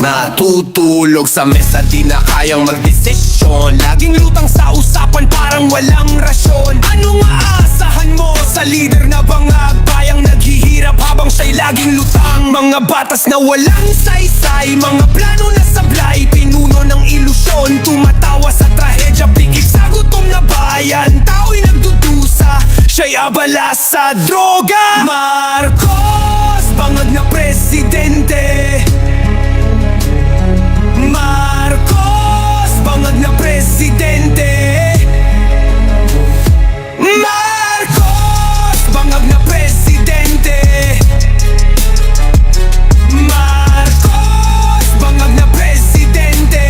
Natutulog sa mesa, di na kayang magdesisyon. Laging lutang sa usapan, parang walang rasyon. Anong aasahan mo sa lider na bangag? Bayang naghihirap habang siya'y laging lutang. Mga batas na walang saysay, mga plano na sablay, pinuno ng ilusyon. Tumatawa sa trahedya, pikit sa gutom na bayan. Tao'y nagdudusa, siya'y abala sa droga. Marcos, bangag na presidente. Marcos, bangag na presidente. Marcos, bangag na presidente. Marcos, bangag na presidente.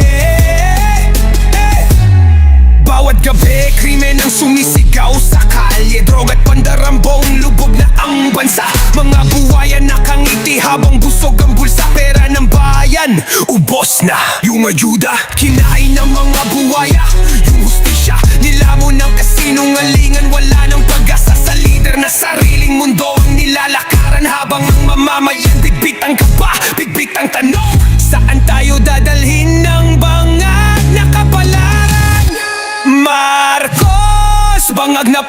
Bawat gabi, krimen ang sumisigaw sa kalye. Droga at pandarambong, lubog na ang bansa. Mga buwayan nakangiti habang busog ang bulsa. Pera ng bayan, ubos na. Yung ayuda, kinain ng mga buwaya. Yung hustisya, nilamon ng kasinungalingan. Wala ng pag-asa sa lider na sariling mundo ang nilalakaran. Habang ang mamamayan, bigbit ang kaba, bigbit ang tanong. Saan tayo dadalhin ng bangag na kapalaran? Marcos, bangag na